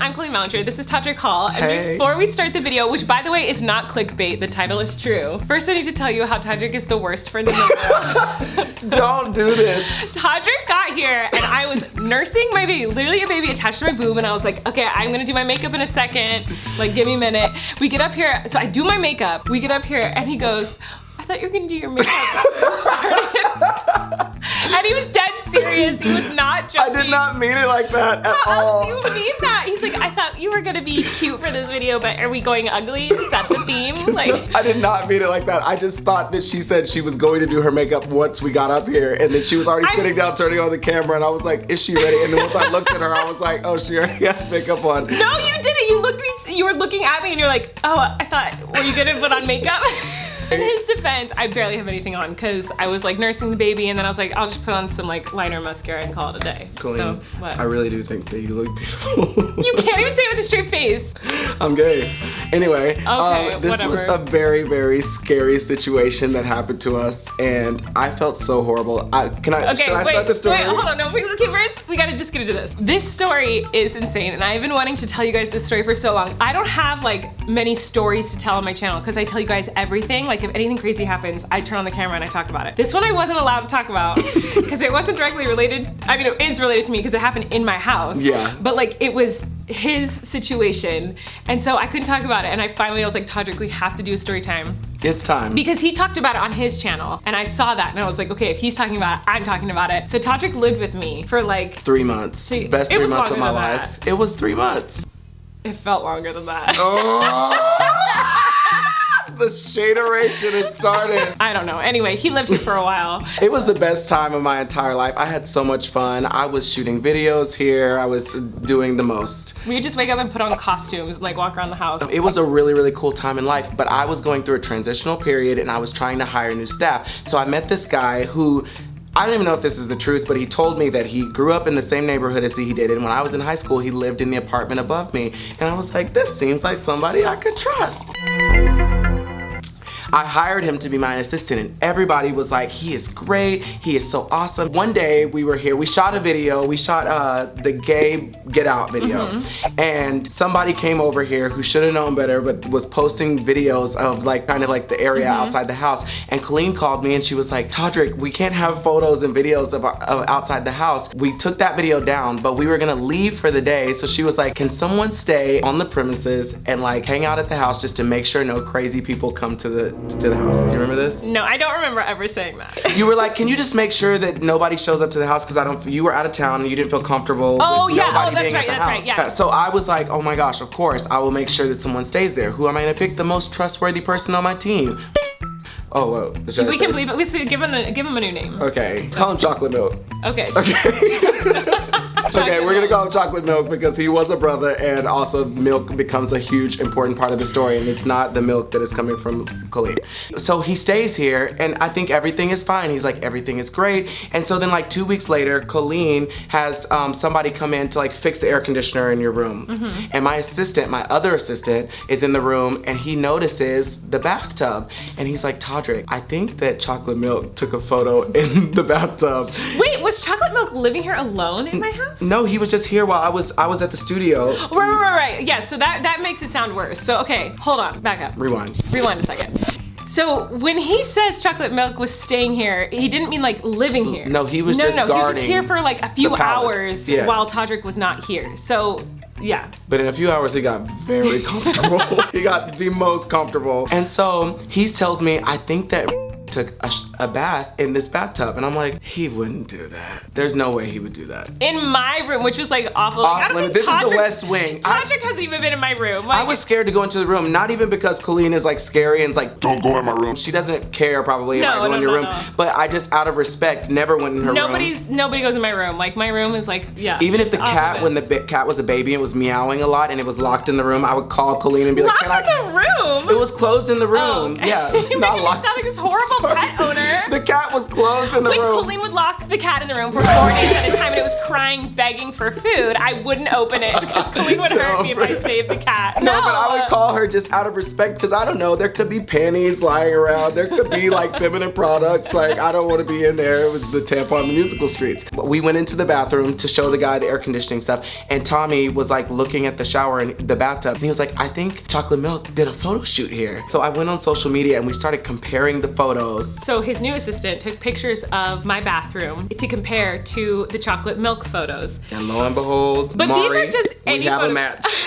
I'm Colleen Ballinger. This is Todrick Hall. Hey. And before we start the video, which by the way is not clickbait, the title is true. First, I need to tell you how Todrick is the worst friend in the world. Don't do this. Todrick got here and I was nursing my baby, literally a baby attached to my boob, and I was like, okay, I'm gonna do my makeup in a second. Like, give me a minute. We get up here, so I do my makeup. We get up here and he goes, I thought you were gonna do your makeup. And he was dead serious. He was not joking. I did not mean it like that at How all. else do you mean that? He's like, I thought you were gonna be cute for this video, but are we going ugly? Is that the theme? Like, I did not mean it like that. I just thought that she said she was going to do her makeup once we got up here, and then she was already sitting down turning on the camera, and I was like, is she ready? And then once I looked at her, I was like, oh, she already has makeup on. no, you didn't. You were looking at me and you're like, oh, I thought, were you gonna put on makeup? In his defense, I barely have anything on because I was like nursing the baby, and then I was like, I'll just put on some like liner mascara and call it a day. Colleen, so what? I really do think that you look beautiful. You can't even say it with a straight face. I'm gay. Anyway, Okay, this whatever. was a very, very scary situation that happened to us, and I felt so horrible. Should I start the story? Wait, hold on, no, wait, okay, first, we gotta just get into this. This story is insane, and I've been wanting to tell you guys this story for so long. I don't have like many stories to tell on my channel because I tell you guys everything. Like, if anything crazy happens, I turn on the camera and I talk about it. This one I wasn't allowed to talk about because it wasn't directly related. I mean, it is related to me because it happened in my house. Yeah. But like, it was his situation, and so I couldn't talk about it, and I was like, Todrick, we have to do a story time. It's time. Because he talked about it on his channel, and I saw that, and I was like, okay, if he's talking about it, I'm talking about it. So Todrick lived with me for like 3 months. See, Best it 3 was months of my longer than life. It was 3 months. It felt longer than that. Oh, the shaderation has started. I don't know. Anyway, he lived here for a while. It was the best time of my entire life. I had so much fun. I was shooting videos here. I was doing the most. We would just wake up and put on costumes and like walk around the house. It was a really, really cool time in life, but I was going through a transitional period and I was trying to hire new staff. So I met this guy who, I don't even know if this is the truth, but he told me that he grew up in the same neighborhood as he did, and when I was in high school, he lived in the apartment above me. And I was like, this seems like somebody I could trust. I hired him to be my assistant, and everybody was like, he is great, he is so awesome. One day we were here, we shot a video, we shot the gay Get Out video. And somebody came over here who should have known better, but was posting videos of like kind of like the area outside the house. And Colleen called me and she was like, Todrick, we can't have photos and videos of outside the house. We took that video down, but we were gonna leave for the day. So she was like, can someone stay on the premises and like hang out at the house just to make sure no crazy people come to the house? You remember this? No, I don't remember ever saying that. You were like, can you just make sure that nobody shows up to the house because you were out of town and you didn't feel comfortable with nobody being at the house. Right, yeah. So I was like, oh my gosh, of course, I will make sure that someone stays there. Who am I gonna pick? The most trustworthy person on my team. Oh, whoa. We can believe it. Let's give him a new name. Okay, call him Chocolate Milk. Okay. Okay, we're gonna call him Chocolate Milk because he was a brother, and also milk becomes a huge important part of the story, and it's not the milk that is coming from Colleen. So he stays here, and I think everything is fine. He's like, everything is great. And so then like 2 weeks later, Colleen has somebody come in to like fix the air conditioner in your room. And my other assistant is in the room, and he notices the bathtub, and he's like, Todrick, I think that Chocolate Milk took a photo in the bathtub. Wait, was Chocolate Milk living here alone in my house? No, he was just here while I was at the studio. Right. Yeah, so that makes it sound worse. So, okay, hold on, back up. Rewind Rewind a second. So when he says Chocolate Milk was staying here, he didn't mean like living here. No, he was just he was guarding just here for like a few the palace. hours Yes. while Todrick was not here. So, yeah. But in a few hours, he got very comfortable. He got the most comfortable. And so he tells me, I think that took a bath in this bathtub, and I'm like, he wouldn't do that. There's no way he would do that. In my room, which was like awful. Like, I don't think This is the Todrick's- West Wing. Todrick hasn't even been in my room. Like, I was scared to go into the room, not even because Colleen is like scary and is like, don't go in my room. She doesn't care probably if I go in your room, but I just out of respect never went in her room. Nobody goes in my room. Like my room is like, yeah. Even if the cat, when the cat was a baby and was meowing a lot and it was locked in the room, I would call Colleen and be like, locked in the room? It was closed in the room. Oh, okay. Yeah, You not made it locked. sound like this horrible pet owner. The cat was closed in the When room. Colleen would lock the cat in the room for 4 days at a time and it was crying, begging for food, I wouldn't open it because Colleen would hurt me if I saved the cat. No, but I would call her just out of respect because I don't know, there could be panties lying around. There could be like feminine products. Like I don't want to be in there with the tampon, the musical streets. But we went into the bathroom to show the guy the air conditioning stuff, and Tommy was like looking at the shower and the bathtub, and he was like, I think Chocolate Milk did a photo shoot here. So I went on social media and we started comparing the photos. So his new assistant took pictures of my bathroom to compare to the Chocolate Milk photos. And lo and behold, But Mari, these are just any we have photos. a match.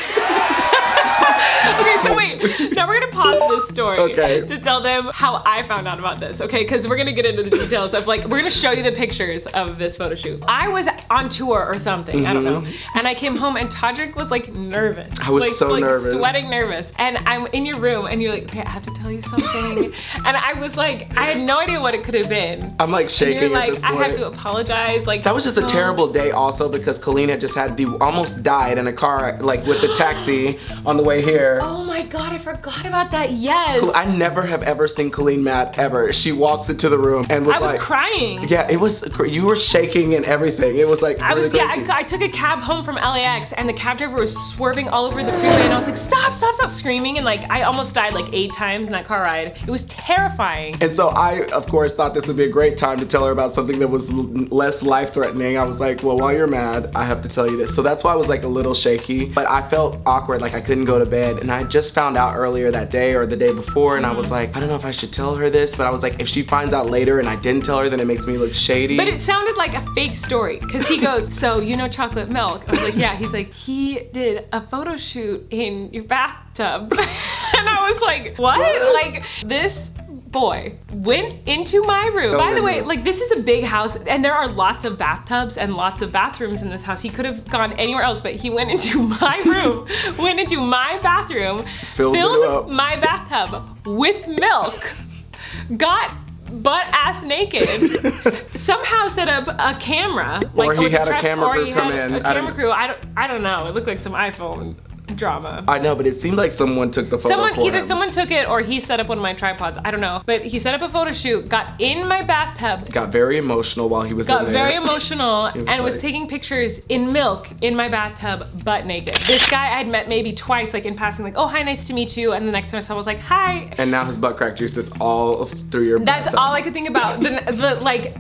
Okay, so wait, now we're gonna pause this story Okay. to tell them how I found out about this, okay? Because we're gonna get into the details of like, we're gonna show you the pictures of this photo shoot. I was on tour or something, I don't know, and I came home and Todrick was like nervous. I was like, so nervous. Sweating nervous. And I'm in your room and you're like, okay, I have to tell you something. And I was like, I had no idea what it could have been. I'm like And shaking you're like, at this I point. have to apologize. Like That was just a terrible day also because Colleen had just almost died in a car, like with the taxi on the way here. Oh my God, I forgot about that, yes. I never have ever seen Colleen mad, ever. She walks into the room and was I was like, crying. yeah, it was, you were shaking and everything. It was like really crazy. I took a cab home from LAX and the cab driver was swerving all over the freeway and I was like, stop, stop, stop, screaming. And like, I almost died like 8 times in that car ride. It was terrifying. And so I, of course, thought this would be a great time to tell her about something that was less life-threatening. I was like, well, while you're mad, I have to tell you this. So that's why I was like a little shaky, but I felt awkward, like I couldn't go to bed. And I just found out earlier that day or the day before, and I was like, I don't know if I should tell her this, but I was like, if she finds out later and I didn't tell her, then it makes me look shady. But it sounded like a fake story because he goes, so you know Chocolate Milk? I was like, yeah. He's like, he did a photo shoot in your bathtub. And I was like, what? Like this boy went into my room. By the way, like this is a big house and there are lots of bathtubs and lots of bathrooms in this house. He could have gone anywhere else, but he went into my room, went into my bathroom, filled my bathtub with milk, got butt-ass naked, somehow set up a camera. Or he had a camera crew come in. A camera crew, I don't know. It looked like some iPhone drama. I know, but it seemed like someone took the photo for him. Someone took it or he set up one of my tripods. I don't know. But he set up a photo shoot, got in my bathtub. Got very emotional while he was in there. Got very emotional and was taking pictures in milk in my bathtub, butt naked. This guy I had met maybe twice, like in passing, like, oh, hi, nice to meet you. And the next time I saw him, I was like, hi. And now his butt crack juice is all through your That's bathtub. all I could think about.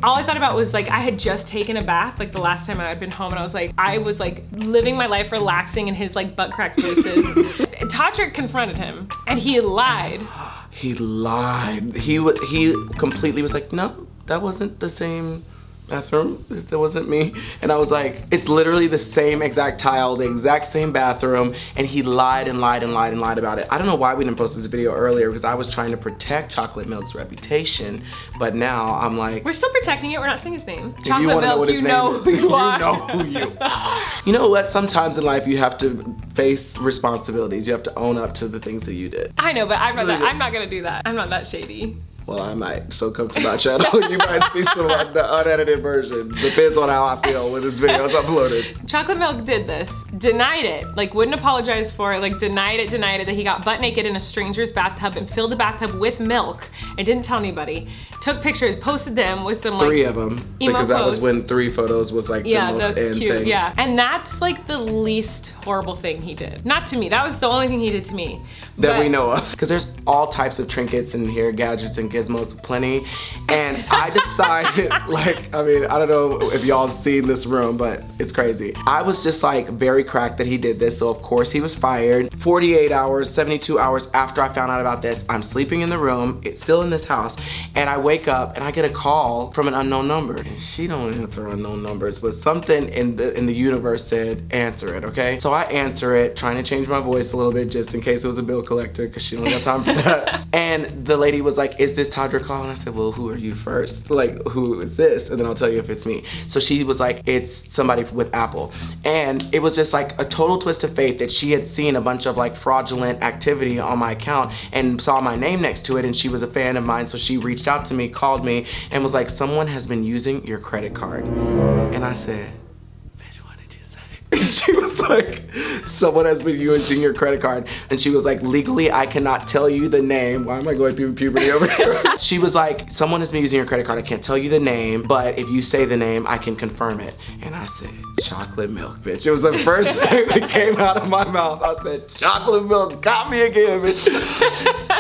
All I thought about was like, I had just taken a bath, like the last time I had been home, and I was like living my life, relaxing in his like butt crack juices. Todrick confronted him and he lied. He lied. He completely was like, no, that wasn't the same bathroom. That wasn't me. And I was like, it's literally the same exact tile, the exact same bathroom, and he lied and lied and lied and lied about it. I don't know why we didn't post this video earlier because I was trying to protect Chocolate Milk's reputation, but now I'm like, we're still protecting it. We're not saying his name. If you want to know what his name is, who you are. You know who you are. You know what? Sometimes in life you have to face responsibilities. You have to own up to the things that you did. I know, but I'm not gonna do that. I'm not that shady. Well, I might, so come to my channel. You might see some of the unedited version. Depends on how I feel when this video is uploaded. Chocolate Milk did this, denied it, like wouldn't apologize for it, like denied it that he got butt naked in a stranger's bathtub and filled the bathtub with milk and didn't tell anybody. Took pictures, posted them with some like 3 of them, because that was when 3 photos was like the most in thing. Yeah, and that's like the least horrible thing he did. Not to me, that was the only thing he did to me. That we know of. Because there's all types of trinkets in here, gadgets and gizmos, plenty. And I decided, like, I mean, I don't know if y'all have seen this room, but it's crazy. I was just like very cracked that he did this, so of course he was fired. 48 hours, 72 hours after I found out about this, I'm sleeping in the room, it's still in this house, and I wake up and I get a call from an unknown number. And she don't answer unknown numbers, but something in the universe said, answer it, okay? So I answer it, trying to change my voice a little bit just in case it was a bill collector, because she don't got time for that. And the lady was like, is this Todrick call? And I said, well, who are you first? Like, who is this? And then I'll tell you if it's me. So she was like, it's somebody with Apple. And it was just like a total twist of fate that she had seen a bunch of like fraudulent activity on my account and saw my name next to it, and she was a fan of mine, so she reached out to me, called me, and was like, someone has been using your credit card. And I said, bitch, what did you say? She was like, someone has been using your credit card. And she was like, legally, I cannot tell you the name. Why am I going through puberty over here? She was like, someone has been using your credit card. I can't tell you the name, but if you say the name, I can confirm it. And I said, chocolate milk, bitch. It was the first thing that came out of my mouth. I said, chocolate milk, got me again, bitch.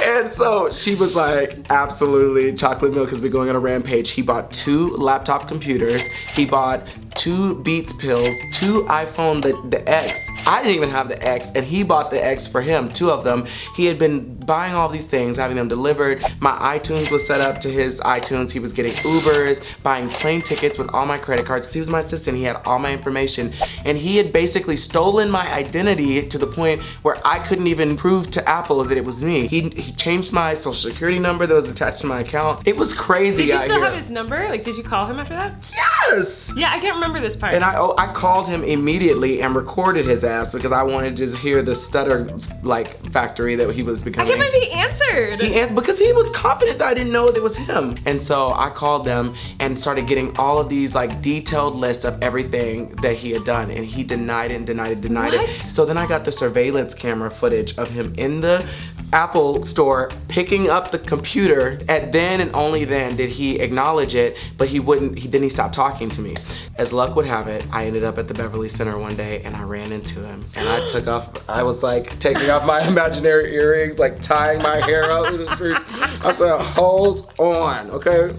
And so she was like, absolutely, chocolate milk has been going on a rampage. He bought 2 laptop computers. He bought 2 Beats pills, 2 iPhone, the X. I didn't even have the X, and he bought the X for him, 2 of them. He had been buying all these things, having them delivered. My iTunes was set up to his iTunes. He was getting Ubers, buying plane tickets with all my credit cards, because he was my assistant. He had all my information. And he had basically stolen my identity to the point where I couldn't even prove to Apple that it was me. He changed my social security number that was attached to my account. It was crazy. Did you still have his number? Like, did you call him after that? Yes! Yeah, I can't remember this part. And I called him immediately and recorded his ass because I wanted to just hear the stutter like factory that he was becoming. I can't believe he answered. Because he was confident that I didn't know that it was him. And so I called them and started getting all of these like detailed lists of everything that he had done, and he denied it and denied it, denied it. So then I got the surveillance camera footage of him in the Apple store picking up the computer, and then and only then did he acknowledge it, but then he stopped talking to me. As luck would have it, I ended up at the Beverly Center one day and I ran into him, and I was like taking off my imaginary earrings, like tying my hair up in the street. I said, hold on, okay?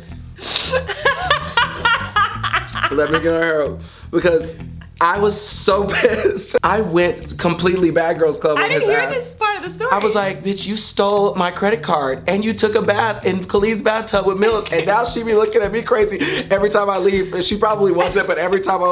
Let me get my hair up, because I was so pissed. I went completely Bad Girls Club on his ass. I didn't hear this part of the story. I was like, bitch, you stole my credit card and you took a bath in Colleen's bathtub with milk, and now she be looking at me crazy every time I leave. And she probably wasn't, but every time I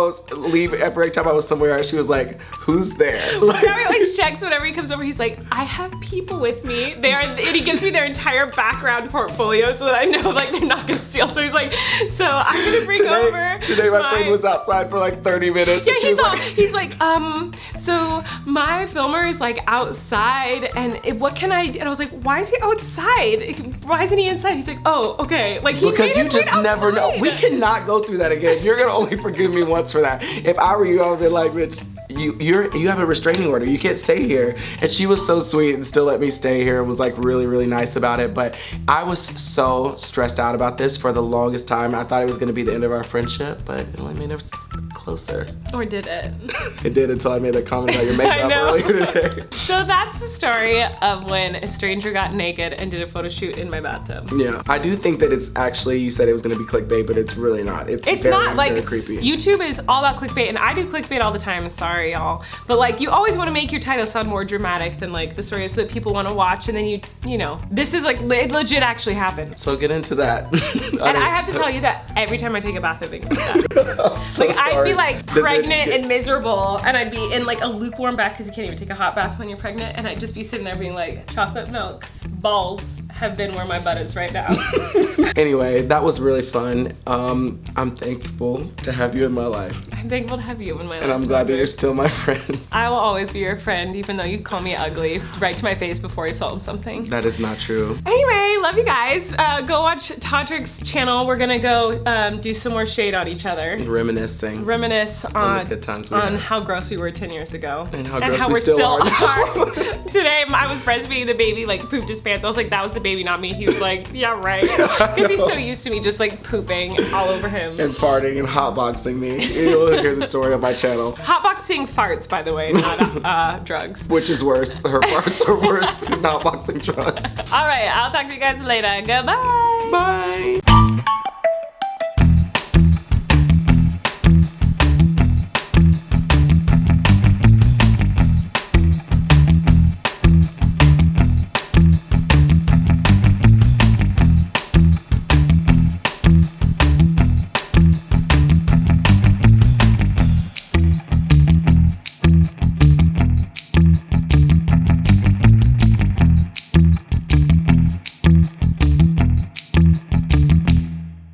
was somewhere, she was like, who's there? Like, Gary always checks whenever he comes over. He's like, I have people with me. And he gives me their entire background portfolio so that I know like they're not gonna steal. So he's like, so I'm gonna bring over. Today my friend was outside for like 30 minutes. Yeah, he's like, so my filmer is like outside, and what can I do? And I was like, why is he outside? Why isn't he inside? He's like, oh, okay. Like, because you just never know. We cannot go through that again. You're gonna only forgive me once for that. If I were you, I would be like, bitch, you have a restraining order. You can't stay here. And she was so sweet and still let me stay here. Was like really, really nice about it. But I was so stressed out about this for the longest time. I thought it was gonna be the end of our friendship, but it only made us closer. Or did it? It did, until I made that comment about your makeup earlier today. So that's the story of when a stranger got naked and did a photo shoot in my bathtub. Yeah, I do think that it's actually, you said it was gonna be clickbait, but it's really not. It's very, not like, very creepy. YouTube is all about clickbait, and I do clickbait all the time, sorry y'all. But like, you always wanna make your title sound more dramatic than like the story so that people wanna watch, and then you know, this is like, it legit actually happened. So get into that. And I have to tell you that every time I take a bath, I think about that. I'm so like, sorry. I'd be like pregnant and miserable, and I'd be in like a lukewarm bath because you can't even take a hot bath when you're pregnant, and I'd just be sitting there being like, chocolate milk's balls have been where my butt is right now. Anyway, that was really fun. I'm thankful to have you in my life. I'm thankful to have you in my life. And I'm glad that you're still my friend. I will always be your friend, even though you call me ugly right to my face before you film something. That is not true. Anyway, love you guys. Go watch Todrick's channel. We're gonna go do some more shade on each other. Reminiscing. Reminisce on the good times we on had. how gross we were 10 years ago. And how gross we still are now. Today, I was breastfeeding the baby, like pooped his pants. I was like, that was the baby, not me. He was like, yeah, right. Because he's so used to me just like pooping all over him. And farting and hotboxing me. You'll hear the story on my channel. Hotboxing farts, by the way, not drugs. Which is worse. Her farts are worse than hotboxing drugs. All right, I'll talk to you guys later. Goodbye. Bye.